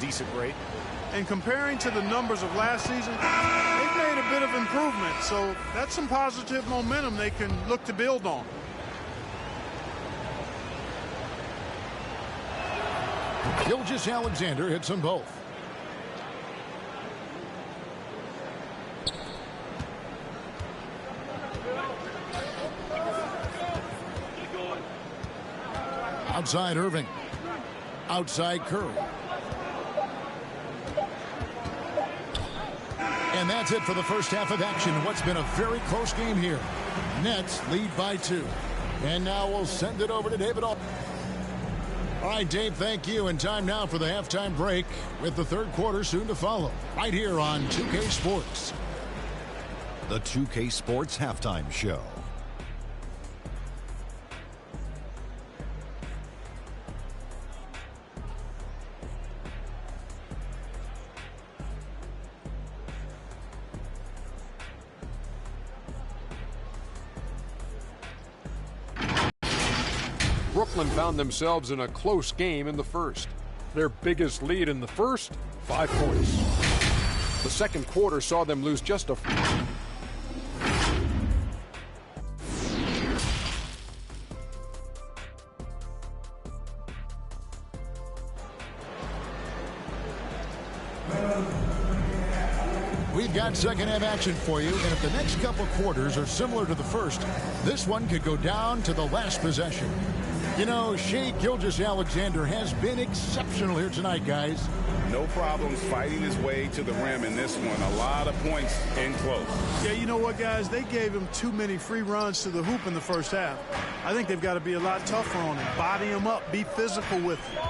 decent rate. And comparing to the numbers of last season, they've made a bit of improvement. So that's some positive momentum they can look to build on. Gilgeous-Alexander hits them both. Outside Irving. Outside Curry. And that's it for the first half of action. What's been a very close game here. Nets lead by 2. And now we'll send it over to David. All right, Dave, thank you. And time now for the halftime break with the third quarter soon to follow. Right here on 2K Sports. The 2K Sports Halftime Show. Brooklyn found themselves in a close game in the first. Their biggest lead in the first, 5 points. The second quarter saw them lose just a... We've got second half action for you, and if the next couple quarters are similar to the first, this one could go down to the last possession. You know, Shai Gilgeous-Alexander has been exceptional here tonight, guys. No problems fighting his way to the rim in this one. A lot of points in close. Yeah, you know what, guys? They gave him too many free runs to the hoop in the first half. I think they've got to be a lot tougher on him. Body him up. Be physical with him.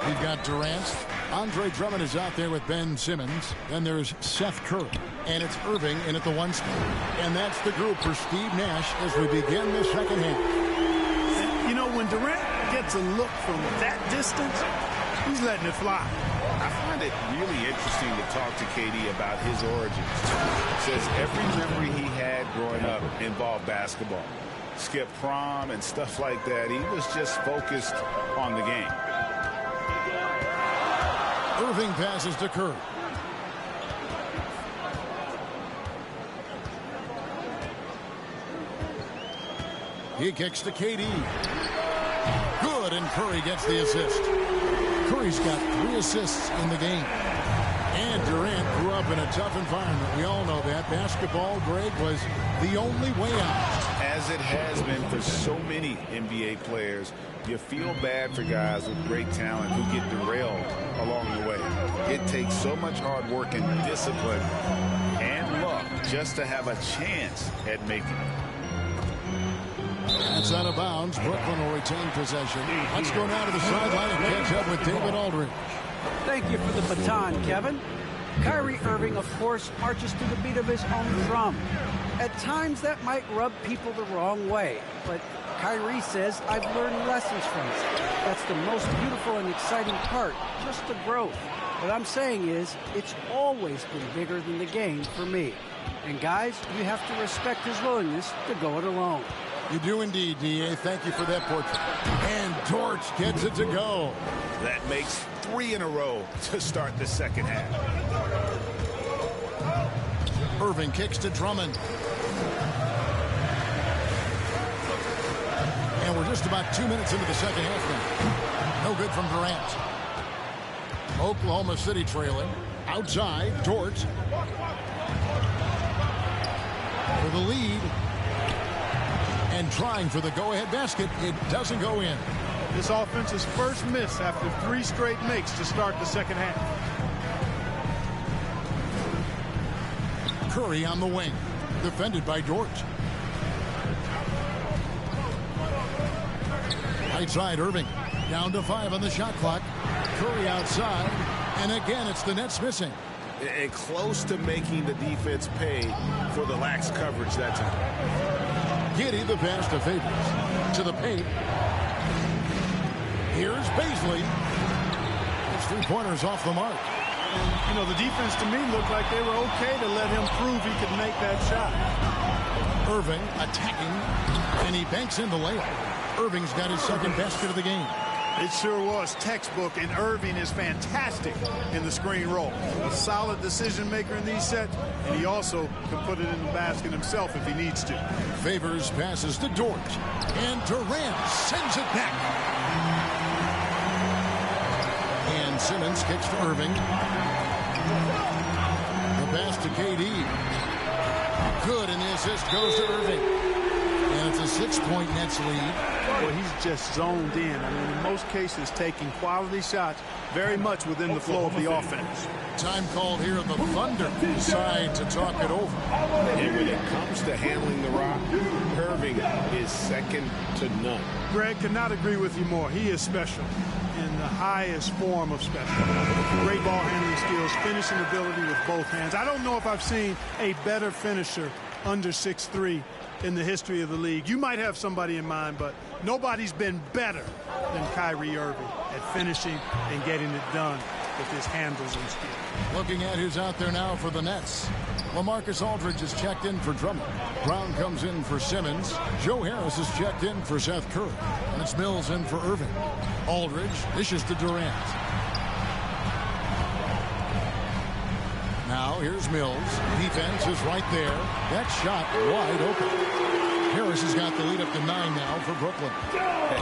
We've got Durant. Andre Drummond is out there with Ben Simmons. Then there's Seth Curry. And it's Irving in at the 1 spot. And that's the group for Steve Nash as we begin the second half. You know, when Durant gets a look from that distance, he's letting it fly. I find it really interesting to talk to KD about his origins. Says every memory he had growing up involved basketball. Skipped prom and stuff like that. He was just focused on the game. Irving passes to Curry. He kicks to KD. Good, and Curry gets the assist. Curry's got 3 assists in the game. And Durant grew up in a tough environment. We all know that. Basketball, Greg, was the only way out. As it has been for so many NBA players, you feel bad for guys with great talent who get derailed along the way. It takes so much hard work and discipline and luck just to have a chance at making it. That's out of bounds. Brooklyn will retain possession. Let's go now to the sideline and catch up with David Aldridge. Thank you for the baton, Kevin. Kyrie Irving, of course, marches to the beat of his own drum. At times, that might rub people the wrong way, but Kyrie says, I've learned lessons from it. That's the most beautiful and exciting part, just the growth. What I'm saying is, it's always been bigger than the game for me. And guys, you have to respect his willingness to go it alone. You do indeed, D.A. Thank you for that portrait. And Torch gets it to go. That makes 3 in a row to start the second half. Irving kicks to Drummond. And we're just about 2 minutes into the second half now. No good from Durant. Oklahoma City trailing. Outside, Dort. For the lead. And trying for the go-ahead basket. It doesn't go in. This offense's first miss after 3 straight makes to start the second half. Curry on the wing. Defended by Dort. Right side, Irving. Down to 5 on the shot clock. Curry outside. And again, it's the Nets missing. And close to making the defense pay for the lax coverage that time. Giddey, the pass to Favors. To the paint. Here's Baisley. It's 3-pointers off the mark. And, you know, the defense to me looked like they were okay to let him prove he could make that shot. Irving attacking. And he banks in the layup. Irving's got his second basket of the game. It sure was textbook, and Irving is fantastic in the screen roll. A solid decision maker in these sets, and he also can put it in the basket himself if he needs to. Favors passes to Dort, and Durant sends it back. And Simmons kicks to Irving. The pass to KD. Good, and the assist goes to Irving. And it's a 6-point Nets lead. Well, he's just zoned in. I mean, in most cases, taking quality shots very much within the flow of the offense. Time called here. The Thunder decide to talk it over. And when it comes to handling the rock, Irving is second to none. Greg, could not agree with you more. He is special in the highest form of special. Great ball handling skills, finishing ability with both hands. I don't know if I've seen a better finisher under 6'3" in the history of the league. You might have somebody in mind, but nobody's been better than Kyrie Irving at finishing and getting it done with his handles and skill. Looking at who's out there now for the Nets. LaMarcus Aldridge is checked in for Drummond. Brown comes in for Simmons. Joe Harris is checked in for Seth Curry. And it's Mills in for Irving. Aldridge dishes to Durant. Now here's Mills. Defense is right there. That shot wide open. Harris has got the lead up to 9 now for Brooklyn.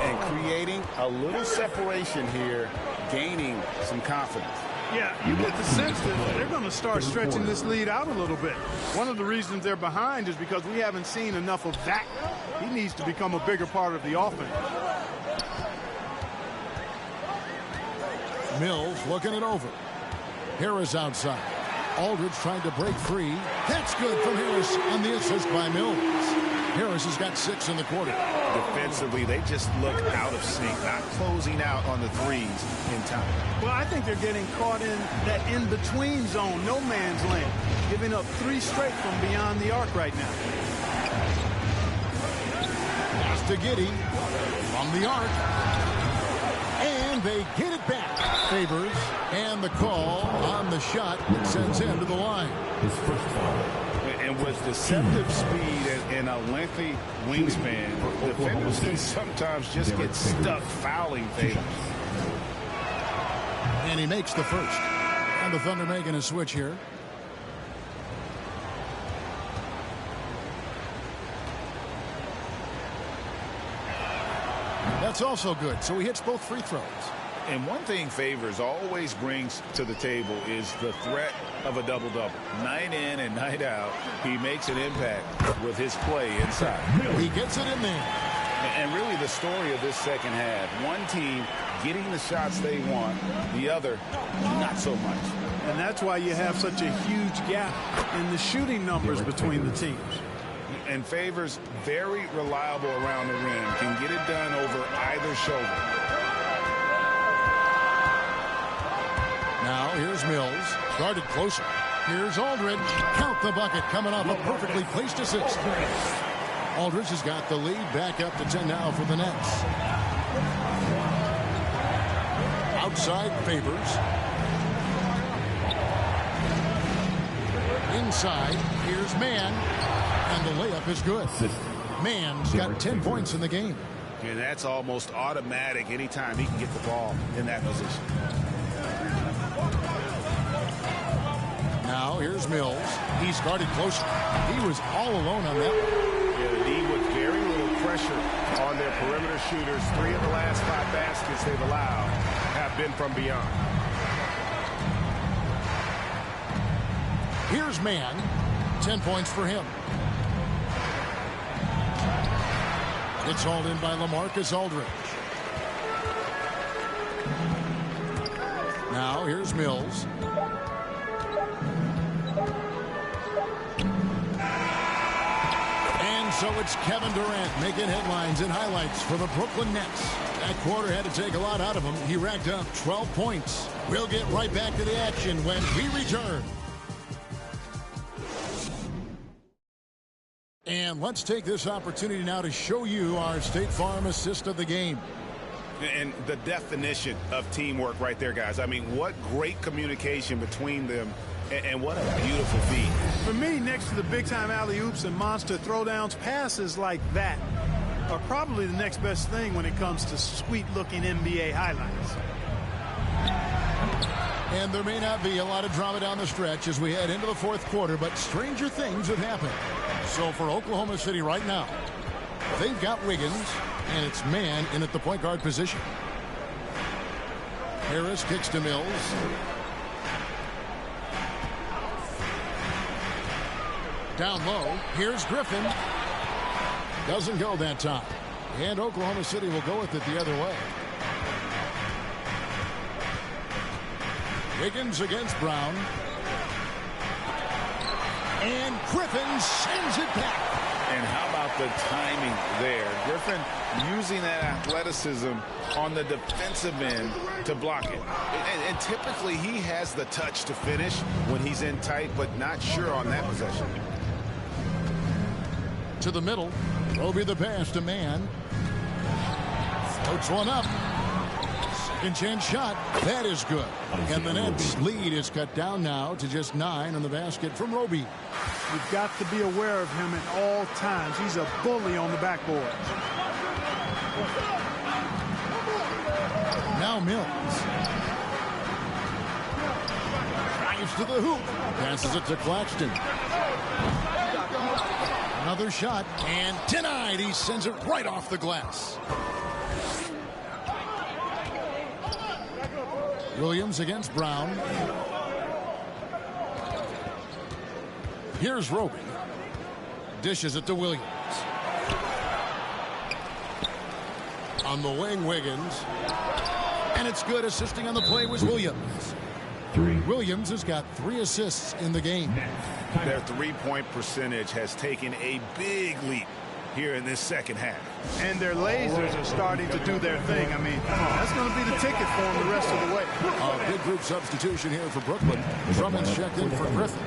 And creating a little separation here, gaining some confidence. Yeah, you get the sense that they're going to start stretching this lead out a little bit. One of the reasons they're behind is because we haven't seen enough of that. He needs to become a bigger part of the offense. Mills looking it over. Harris outside. Aldridge trying to break free. That's good from Harris on the assist by Mills. Harris has got 6 in the quarter. Defensively, they just look out of sync, not closing out on the threes in time. Well, I think they're getting caught in that in-between zone, no man's land, giving up 3 straight from beyond the arc right now. Pass to Giddey from the arc. And they get it back. Favors, and the call on the shot that sends him to the line. His first foul. And with deceptive speed and a lengthy wingspan, defenders can sometimes just get stuck fouling Favors. And he makes the first. And the Thunder making a switch here. That's also good. So he hits both free throws. And one thing Favors always brings to the table is the threat of a double-double. Night in and night out, he makes an impact with his play inside. He gets it in there. And really the story of this second half, one team getting the shots they want, the other not so much. And that's why you have such a huge gap in the shooting numbers between the teams. And Favors very reliable around the rim, can get it done over either shoulder. Now here's Mills. Started closer. Here's Aldridge. Count the bucket coming off a perfectly placed assist. Aldridge has got the lead back up to 10 now for the Nets. Outside Favors. Inside. Here's Mann. And the layup is good. Mann's got 10 points in the game. And that's almost automatic anytime he can get the ball in that position. Now here's Mills. He started closer. He was all alone on that one. Yeah, the D with very little pressure on their perimeter shooters. 3 of the last 5 baskets they've allowed have been from beyond. Here's Mann. 10 points for him. It's hauled in by LaMarcus Aldridge. Now here's Mills. And so it's Kevin Durant making headlines and highlights for the Brooklyn Nets. That quarter had to take a lot out of him. He racked up 12 points. We'll get right back to the action when we return. And let's take this opportunity now to show you our State Farm assist of the game. And the definition of teamwork right there, guys. I mean, what great communication between them, and what a beautiful feat. For me, next to the big-time alley-oops and monster throwdowns, passes like that are probably the next best thing when it comes to sweet-looking NBA highlights. And there may not be a lot of drama down the stretch as we head into the fourth quarter, but stranger things have happened. So for Oklahoma City right now, they've got Wiggins, and it's man in at the point guard position. Harris kicks to Mills. Down low, here's Griffin. Doesn't go that time. And Oklahoma City will go with it the other way. Wiggins against Brown. And Griffin sends it back. And how about the timing there? Griffin using that athleticism on the defensive end to block it. And typically he has the touch to finish when he's in tight, but not sure on that possession. To the middle. Roby the pass to man. Floats one up. Second chance shot. That is good. And the Nets lead is cut down now to just 9 on the basket from Roby. You've got to be aware of him at all times. He's a bully on the backboard. Now Mills. Drives to the hoop. Passes it to Claxton. Another shot, and denied. He sends it right off the glass. Williams against Brown. Here's Roby. Dishes it to Williams. On the wing, Wiggins. And it's good. Assisting on the play was Williams. Williams has got 3 assists in the game. Their three-point percentage has taken a big leap here in this second half. And their lasers are starting to do their thing. I mean, that's going to be the ticket for them the rest of the way. A big group substitution here for Brooklyn. Drummond's checked in for Griffin.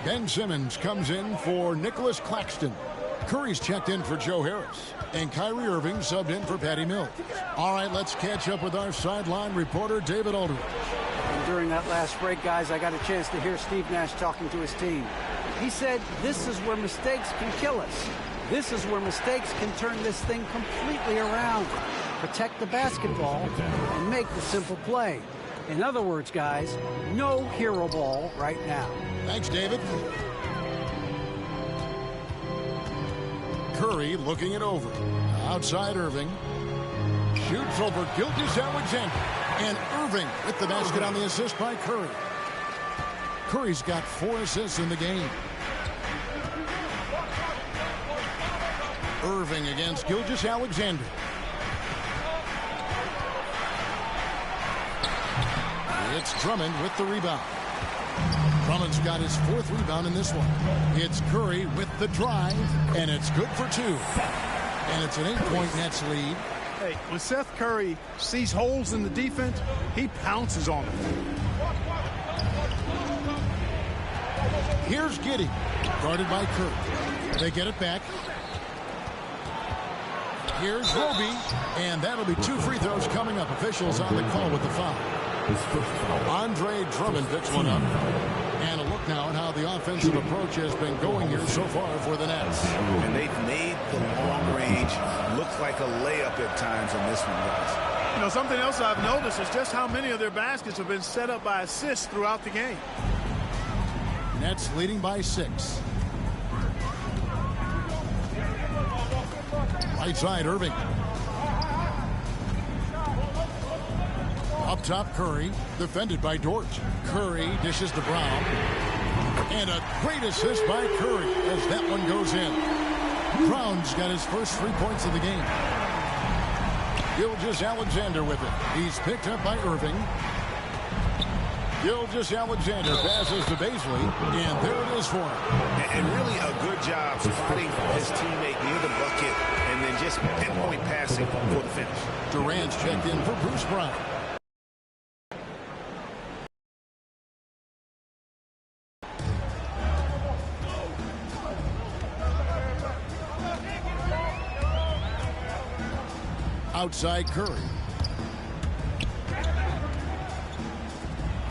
Ben Simmons comes in for Nicholas Claxton. Curry's checked in for Joe Harris. And Kyrie Irving subbed in for Patty Mills. All right, let's catch up with our sideline reporter, David Aldridge. During that last break, guys, I got a chance to hear Steve Nash talking to his team. He said, this is where mistakes can kill us. This is where mistakes can turn this thing completely around. Protect the basketball and make the simple play. In other words, guys, no hero ball right now. Thanks, David. Curry looking it over. Outside Irving. Shoots over Gilgeous-Alexander. And Irving with the basket on the assist by Curry. Curry's got 4 assists in the game. Irving against Gilgeous-Alexander. It's Drummond with the rebound. Drummond's got his 4th rebound in this one. It's Curry with the drive, and it's good for 2. And it's an 8-point Nets lead. Hey, when Seth Curry sees holes in the defense, he pounces on them. Here's Giddey, guarded by Curry. They get it back. Here's Roby, and that'll be 2 free throws coming up. Officials on the call with the foul. Andre Drummond picks one up. And a look now at how the offensive approach has been going here so far for the Nets. And they've made the long range look like a layup at times in this one, guys. You know, something else I've noticed is just how many of their baskets have been set up by assists throughout the game. Nets leading by 6. Right side, Irving. Up top, Curry, defended by Dort. Curry dishes to Brown. And a great assist by Curry as that one goes in. Brown's got his first 3 points of the game. Gilgeous-Alexander with it. He's picked up by Irving. Gilgeous-Alexander passes to Baisley, and there it is for him. And really a good job spotting his teammate near the bucket and then just pinpoint passing for the finish. Durant's checked in for Bruce Brown. Outside Curry.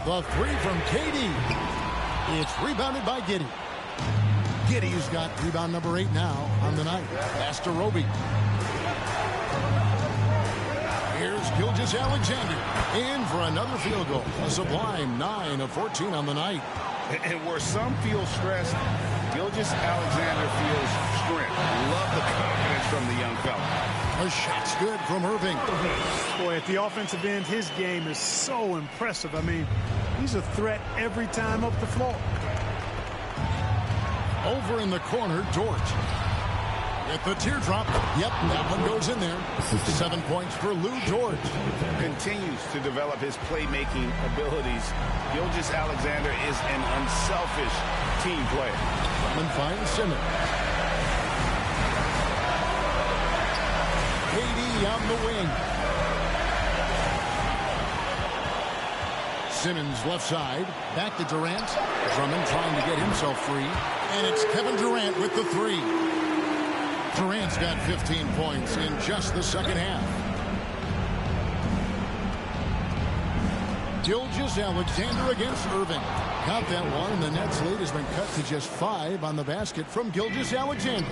The 3 from KD. It's rebounded by Giddey. Giddey's got rebound number 8 now on the night. Pass to Roby. Here's Gilgeous-Alexander in for another field goal. A sublime 9 of 14 on the night. And where some feel stressed, Gilgeous-Alexander feels strength. Love the confidence from the young fella. A shot's good from Irving. Boy, at the offensive end, his game is so impressive. I mean, he's a threat every time up the floor. Over in the corner, George. At the teardrop. Yep, that one goes in there. 7 points for Lou George. Continues to develop his playmaking abilities. Gilgeous-Alexander is an unselfish team player. And finds Simmons. KD on the wing. Simmons left side. Back to Durant. Drummond trying to get himself free. And it's Kevin Durant with the three. Durant's got 15 points in just the second half. Gilgeous-Alexander against Irving. Got that one, and the Nets' lead has been cut to just 5 on the basket from Gilgeous-Alexander.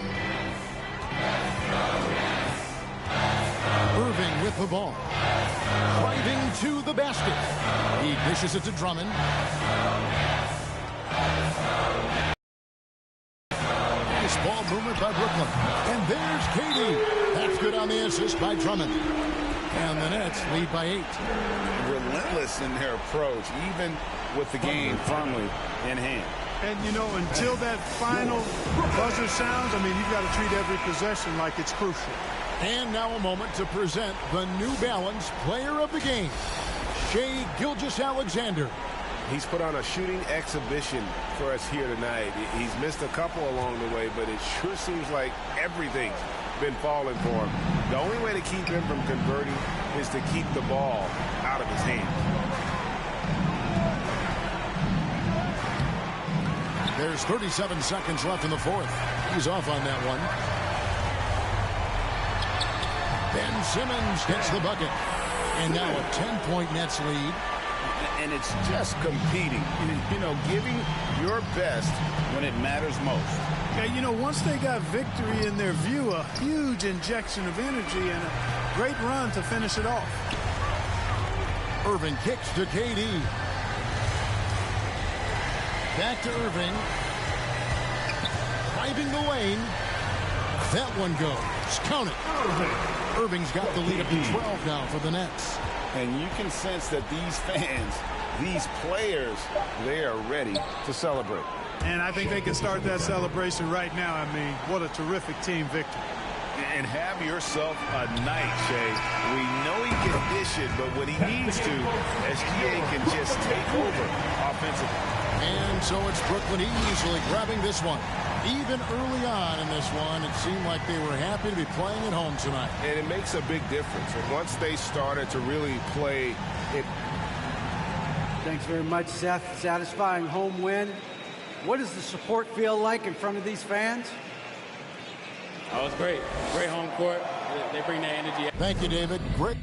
Irving with the ball. Driving to the basket. He dishes it to Drummond. Nice ball movement by Brooklyn. And there's KD. That's good on the assist by Drummond. And the Nets lead by 8. Relentless in their approach, even with the game firmly in hand. And, you know, until that final buzzer sounds, I mean, you've got to treat every possession like it's crucial. And now a moment to present the New Balance Player of the Game, Shai Gilgeous-Alexander. He's put on a shooting exhibition for us here tonight. He's missed a couple along the way, but it sure seems like everything's been falling for him. The only way to keep him from converting is to keep the ball out of his hands. There's 37 seconds left in the fourth. He's off on that one. Ben Simmons gets the bucket. And now a 10-point Nets lead. And it's just competing, you know, giving your best when it matters most. Yeah, you know, once they got victory in their view, a huge injection of energy and a great run to finish it off. Irving kicks to KD. Back to Irving. Driving the lane. That one goes. Count it. Irving's got the lead up to 12 now for the Nets. And you can sense that these fans, these players, they are ready to celebrate. And I think they can start that celebration right now. I mean, what a terrific team victory. And have yourself a night, Shai. We know he can dish it, but when he needs to, SGA can just take over offensively. And so it's Brooklyn easily grabbing this one. Even early on in this one, it seemed like they were happy to be playing at home tonight. And it makes a big difference. And once they started to really play it. Thanks very much, Seth. Satisfying home win. What does the support feel like in front of these fans? Oh, it's great. Great home court. They bring that energy. Thank you, David. Great.